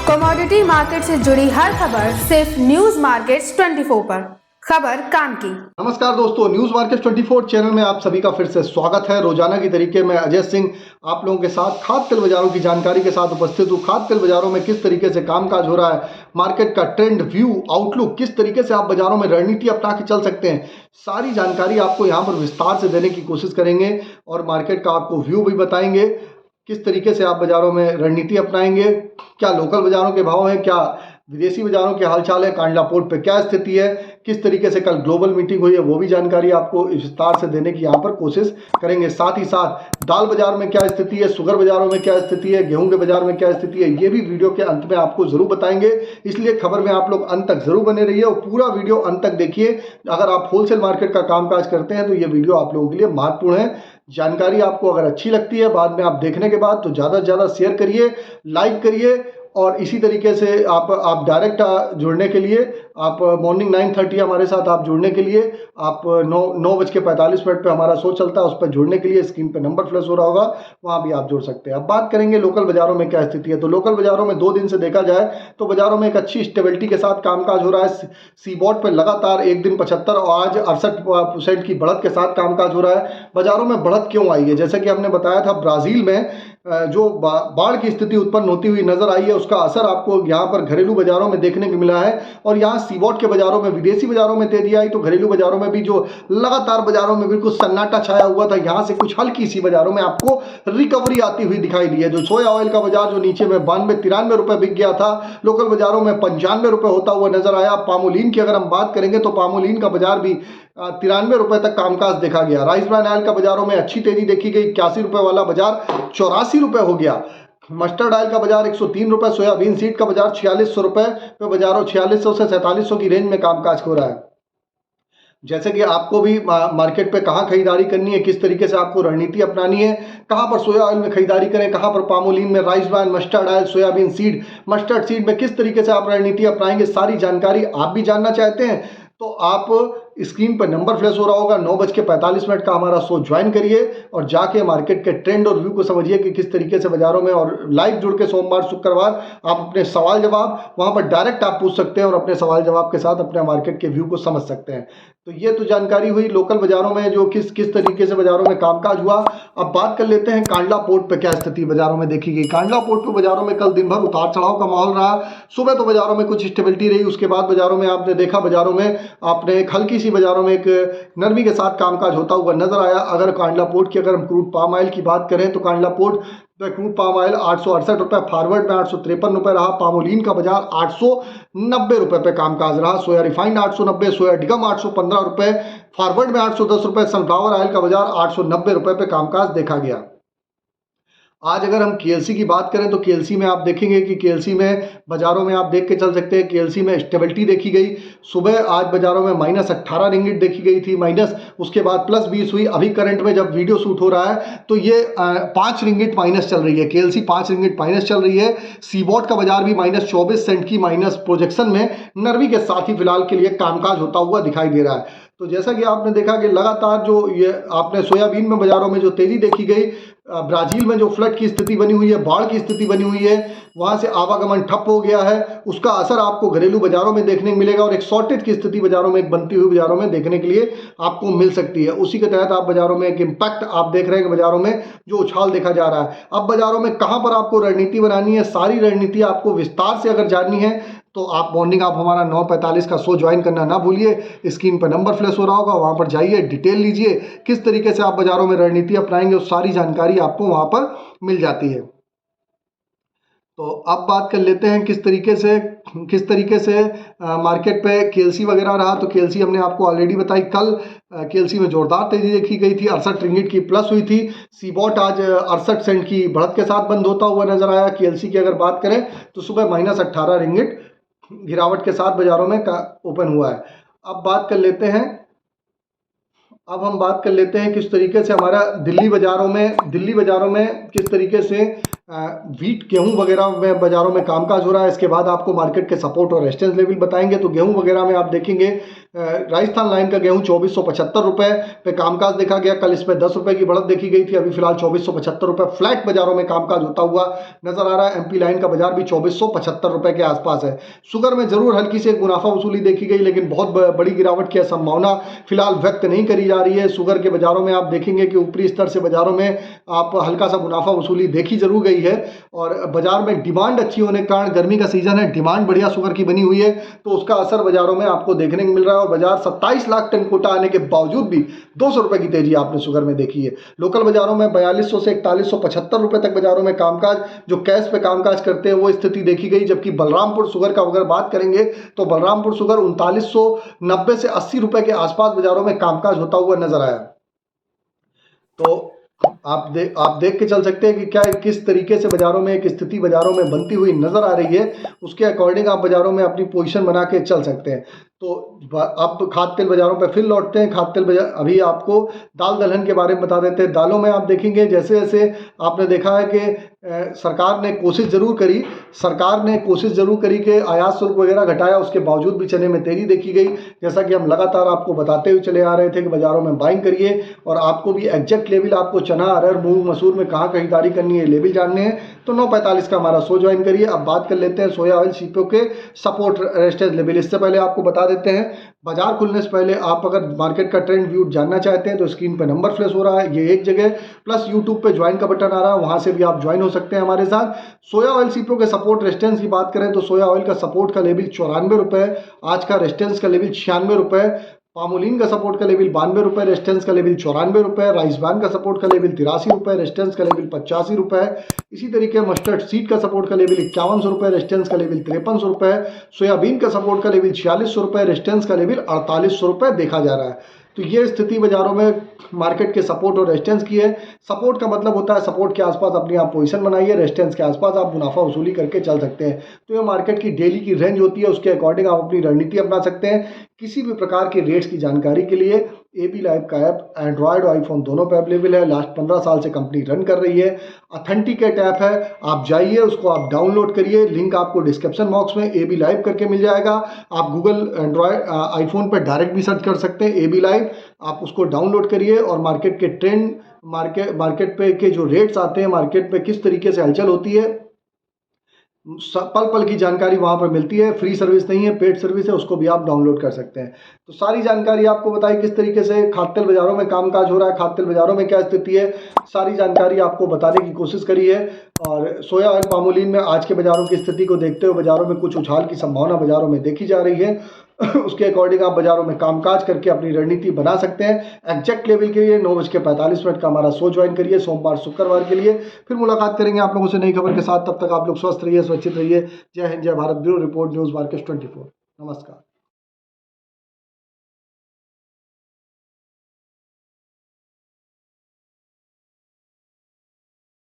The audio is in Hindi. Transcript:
कमोडिटी मार्केट से जुड़ी हर खबर सिर्फ न्यूज मार्केट्स 24 पर। खबर काम की। नमस्कार दोस्तों, न्यूज मार्केट 24 चैनल में आप सभी का फिर से स्वागत है। रोजाना की तरीके में अजय सिंह आप लोगों के साथ खाद्य तेल बाजारों की जानकारी के साथ उपस्थित हूँ। खाद्य तेल बाजारों में किस तरीके से कामकाज हो रहा है, मार्केट का ट्रेंड, व्यू, आउटलुक, किस तरीके से आप बाजारों में रणनीति अपना के चल सकते हैं, सारी जानकारी आपको यहाँ पर विस्तार से देने की कोशिश करेंगे और मार्केट का आपको व्यू भी बताएंगे। किस तरीके से आप बाजारों में रणनीति अपनाएंगे, क्या लोकल बाजारों के भाव है, क्या विदेशी बाजारों के हालचाल है, कांडला पोर्ट पे क्या स्थिति है, किस तरीके से कल ग्लोबल मीटिंग हुई है, वो भी जानकारी आपको विस्तार से देने की यहाँ पर कोशिश करेंगे। साथ ही साथ दाल बाजार में क्या स्थिति है, शुगर बाजारों में क्या स्थिति है, गेहूं के बाजार में क्या स्थिति है, ये भी वीडियो के अंत में आपको जरूर बताएंगे। इसलिए खबर में आप लोग अंत तक जरूर बने रहिए और पूरा वीडियो अंत तक देखिए। अगर आप होलसेल मार्केट का कामकाज करते हैं तो ये वीडियो आप लोगों के लिए महत्वपूर्ण है। जानकारी आपको अगर अच्छी लगती है बाद में आप देखने के बाद तो ज़्यादा से ज़्यादा शेयर करिए, लाइक करिए। और इसी तरीके से आप डायरेक्ट जुड़ने के लिए आप मॉर्निंग 9:30 हमारे साथ आप जुड़ने के लिए आप 9:45 पे हमारा शो चलता है, उस पर जुड़ने के लिए स्क्रीन पे नंबर फ्लैश हो रहा होगा, वहाँ भी आप जुड़ सकते हैं। अब बात करेंगे लोकल बाजारों में क्या स्थिति है। तो लोकल बाजारों में 2 दिन से देखा जाए तो बाजारों में एक अच्छी स्टेबिलिटी के साथ कामकाज हो रहा है। सीबॉट पे लगातार एक दिन 75 और आज 68% की बढ़त के साथ कामकाज हो रहा है। बाजारों में बढ़त क्यों आई है, जैसे कि हमने बताया था, ब्राजील में जो बाढ़ की स्थिति उत्पन्न होती हुई नजर आई है, उसका असर आपको यहाँ पर घरेलू बाजारों में देखने को मिला है। और यहाँ सीबॉट के बाजारों में, विदेशी बाजारों में तेजी आई तो घरेलू बाजारों में भी जो लगातार बाजारों में बिल्कुल सन्नाटा छाया हुआ था, यहाँ से कुछ हल्की सी बाजारों में आपको रिकवरी आती हुई दिखाई दी है। जो सोया ऑयल का बाजार जो नीचे में 92-93 रुपए बिक गया था, लोकल बाजारों में 95 रुपए होता हुआ नजर आया। पामोलिन की अगर हम बात करेंगे तो पामोलिन का बाजार भी 93 रुपए तक कामकाज देखा गया। राइस ब्रांड ऑयल का बाजारों में अच्छी तेजी देखी गई, 81 रुपए वाला बाजार 84 रुपए हो गया। मस्टर्ड ऑयल का बाजार 103 रुपए, सोयाबीन सीड का बाजार 4600 रुपए पे बाजारों 4600 से 4700 की रेंज में कामकाज हो रहा है। जैसे कि आपको भी मार्केट पे कहाँ खरीदारी करनी है, किस तरीके से आपको रणनीति अपनानी है, कहाँ पर सोया ऑयल में खरीदारी करें, कहाँ पर पामोलिन में, rice brand, mustard oil, soybean seed, mustard seed में किस तरीके से आप रणनीति अपनाएंगे, सारी जानकारी आप भी जानना चाहते हैं तो आप स्क्रीन पर नंबर फ्लैश हो रहा होगा, 9:45 का हमारा शो ज्वाइन करिए और जाके मार्केट के ट्रेंड और व्यू को समझिए कि किस तरीके से बाजारों में, और लाइव जुड़ के सोमवार शुक्रवार आप अपने सवाल जवाब वहां पर डायरेक्ट आप पूछ सकते हैं और अपने सवाल जवाब के साथ अपने मार्केट के व्यू को समझ सकते हैं। तो ये तो जानकारी हुई लोकल बाजारों में जो किस तरीके से बाजारों में कामकाज हुआ। अब बात कर लेते हैं कांडला पोर्ट पे क्या स्थिति बाजारों में देखी गई। कांडला पोर्ट पे बाजारों में कल दिन भर उतार चढ़ाव का माहौल रहा। सुबह तो बाजारों में कुछ स्टेबिलिटी रही, उसके बाद बाजारों में आपने देखा, बाजारों में आपने एक हल्की सी बाजारों में एक नरमी के साथ कामकाज होता हुआ नजर आया। अगर कांडला पोर्ट की अगर हम क्रूड पाम ऑयल की बात करें तो Kandla port crude palm oil 868 रुपए, फॉरवर्ड में 853 रुपए रहा। पामोलिन का बाजार 890 रुपए पे कामकाज रहा। सोया रिफाइंड 890, सोया डिगम 815 रुपए, फॉरवर्ड में 810 रुपए। सनफ्लावर ऑयल का बाजार 890 रुपए पे कामकाज देखा गया। आज अगर हम केएलसी की बात करें तो केएलसी में आप देखेंगे कि केएलसी में बाजारों में आप देख के चल सकते हैं, केएलसी में स्टेबिलिटी देखी गई। सुबह आज बाजारों में -18 रिंगिट देखी गई थी, माइनस उसके बाद +20 हुई। अभी करंट में जब वीडियो शूट हो रहा है तो ये 5 रिंगिट माइनस चल रही है, केएलसी 5 रिंगिट माइनस चल रही है। सीबॉट का बाजार भी -24 सेंट की माइनस प्रोजेक्शन में नरमी के साथ ही फिलहाल के लिए कामकाज होता हुआ दिखाई दे रहा है। तो जैसा कि आपने देखा कि लगातार जो ये आपने सोयाबीन में बाजारों में जो तेजी देखी गई, ब्राजील में जो फ्लड की स्थिति बनी हुई है, बाढ़ की स्थिति बनी हुई है, वहां से आवागमन ठप हो गया है, उसका असर आपको घरेलू बाजारों में देखने को मिलेगा और एक शॉर्टेज की स्थिति बाजारों में, एक बनती हुई बाजारों में देखने के लिए आपको मिल सकती है। उसी के तहत आप बाजारों में एक इम्पैक्ट आप देख रहे हैं कि बाजारों में जो उछाल देखा जा रहा है। अब बाजारों में कहां पर आपको रणनीति बनानी है, सारी रणनीति आपको विस्तार से अगर जाननी है तो आप मॉर्निंग आप हमारा 9:45 का शो ज्वाइन करना ना भूलिए। स्क्रीन पर नंबर फ्लैश हो रहा होगा, वहां पर जाइए, डिटेल लीजिए, किस तरीके से आप बाजारों में रणनीति अपनाएंगे उस सारी जानकारी आपको वहां पर मिल जाती है। तो अब बात कर लेते हैं किस तरीके से मार्केट पे केएलसी वगैरह रहा। तो केएलसी हमने आपको ऑलरेडी बताई, कल केएलसी में जोरदार तेजी देखी गई थी, 68 रिंगिट की प्लस हुई थी। सीबॉट आज 68 सेंट की बढ़त के साथ बंद होता हुआ नजर आया। केएलसी की अगर बात करें तो सुबह -18 रिंगिट गिरावट के साथ बाजारों में ओपन हुआ है। अब हम बात कर लेते हैं किस तरीके से हमारा दिल्ली बाजारों में किस तरीके से व्हीट गेहूं वगैरह में बाजारों में कामकाज हो रहा है। इसके बाद आपको मार्केट के सपोर्ट और रेजिस्टेंस लेवल बताएंगे। तो गेहूं वगैरह में आप देखेंगे राजस्थान लाइन का गेहूं 2475 रुपए पे कामकाज देखा गया। कल इसमें 10 रुपए की बढ़त देखी गई थी। अभी फिलहाल 2475 रुपए फ्लैट बाजारों में कामकाज होता हुआ नजर आ रहा है। एमपी लाइन का बाजार भी 2475 रुपए के आसपास है। शुगर में जरूर हल्की से मुनाफा वसूली देखी गई, लेकिन बहुत बड़ी गिरावट की संभावना फिलहाल व्यक्त नहीं करी जा रही है। शुगर के बाजारों में आप देखेंगे कि ऊपरी स्तर से बाजारों में आप हल्का सा मुनाफा वसूली देखी जरूर गई है। और बाजार में डिमांड अच्छी होने के कारण, गर्मी का सीजन है, डिमांड बढ़िया शुगर की बनी हुई है, तो उसका असर बाजारों में आपको देखने को मिल रहा है। और बाजार 27 लाख टन कोटा आने के बावजूद भी 200 रुपए की तेजी आपने शुगर में देखी है। लोकल बाजारों में 4200 से 4175 रुपए तक बाजारों में कामकाज, जो कैश पे कामकाज करते हैं, वो स्थिति देखी गई। जबकि बलरामपुर शुगर का अगर बात करेंगे तो बलरामपुर शुगर 3990 से 80 रुपए के आसपास बाजारों में कामकाज होता हुआ नजर आया। तो आप देख के चल सकते हैं कि क्या किस तरीके से बाजारों में एक स्थिति बाजारों में बनती हुई नजर आ रही है। उसके अकॉर्डिंग आप बाजारों में अपनी पोजीशन बना के चल सकते हैं। तो अब खाद्य तेल बाजारों पर फिर लौटते हैं। खाद्य तेल बाजार, अभी आपको दाल दलहन के बारे में बता देते हैं। दालों में आप देखेंगे जैसे जैसे आपने देखा है कि सरकार ने कोशिश जरूर करी कि आयात शुल्क वगैरह घटाया, उसके बावजूद भी चने में तेजी देखी गई। जैसा कि हम लगातार आपको बताते हुए चले आ रहे थे कि बाजारों में बाइंग करिए, और आपको भी एग्जैक्ट लेवल आपको चना, अरहर, मूंग, मसूर में कहाँ खरीदारी करनी है, लेवल जानने हैं, तो 9:45 का हमारा शो ज्वाइन करिए। अब बात कर लेते हैं सोया ऑयल सीपीओ के सपोर्ट रेजिस्टेंस लेवल। इससे पहले आपको बता देते हैं, बाजार खुलने से पहले आप अगर मार्केट का ट्रेंड व्यू जानना चाहते हैं तो स्क्रीन पे नंबर फ्लैश हो रहा है, ये एक जगह, प्लस यूट्यूब पे ज्वाइन का बटन आ रहा है, वहां से भी आप ज्वाइन हो सकते हैं हमारे साथ। सोया ऑयल सीपीओ के सपोर्ट रेजिस्टेंस की बात करें तो सोया ऑयल का सपोर्ट का लेवल 94 रुपए, आज का रेजिस्टेंस का लेवल 96 रुपए, पामोलिन का सपोर्ट का लेवल 92 रुपए, रेजिस्टेंस का लेवल 94 रुपए, राइस ब्रान का सपोर्ट का लेवल 83 रुपए, रेजिस्टेंस का लेवल 85 रुपए। इसी तरीके मस्टर्ड सीड का सपोर्ट का लेवल 5100 रुपए, रेजिस्टेंस का लेवल 5300 रुपए, सोयाबीन का सपोर्ट का लेवल 4600 रुपए, रेजिस्टेंस का लेवल 4800 रुपए देखा जा रहा है। तो ये स्थिति बाजारों में मार्केट के सपोर्ट और रेजिस्टेंस की है। सपोर्ट का मतलब होता है सपोर्ट के आसपास अपनी आप पोजीशन बनाइए, रेजिस्टेंस के आसपास आप मुनाफा वसूली करके चल सकते हैं। तो ये मार्केट की डेली की रेंज होती है, उसके अकॉर्डिंग आप अपनी रणनीति अपना सकते हैं। किसी भी प्रकार के रेट्स की जानकारी के लिए एबी लाइव का ऐप एंड्रॉयड और आईफोन दोनों पे अवेलेबल है। लास्ट 15 साल से कंपनी रन कर रही है। ऑथेंटिकेट ऐप है, आप जाइए, उसको आप डाउनलोड करिए। लिंक आपको डिस्क्रिप्शन बॉक्स में एबी लाइव करके मिल जाएगा। आप गूगल एंड्रॉयड आईफोन पर डायरेक्ट भी सर्च कर सकते हैं एबी लाइव, आप उसको डाउनलोड करिए और मार्केट के ट्रेंड, मार्केट पे के जो रेट्स आते हैं, मार्केट पे किस तरीके से हलचल होती है, पल पल की जानकारी वहां पर मिलती है। फ्री सर्विस नहीं है, पेड सर्विस है, उसको भी आप डाउनलोड कर सकते हैं। तो सारी जानकारी आपको बताई किस तरीके से खाद्य तेल बाजारों में कामकाज हो रहा है, खाद्य तेल बाजारों में क्या स्थिति है, सारी जानकारी आपको बताने की कोशिश करी है। और सोया ऑयल, पामोलिन में आज के बाजारों की स्थिति को देखते हुए बाजारों में कुछ उछाल की संभावना बाजारों में देखी जा रही है। उसके अकॉर्डिंग आप बाजारों में कामकाज करके अपनी रणनीति बना सकते हैं। एग्जैक्ट लेवल के लिए 9:45 का हमारा शो ज्वाइन करिए सोमवार शुक्रवार के लिए। फिर मुलाकात करेंगे आप लोगों से नई खबर के साथ। तब तक आप लोग स्वस्थ रहिए, सुरक्षित रहिए। जय हिंद, जय Bharat. Bureau report, news market 24। नमस्कार।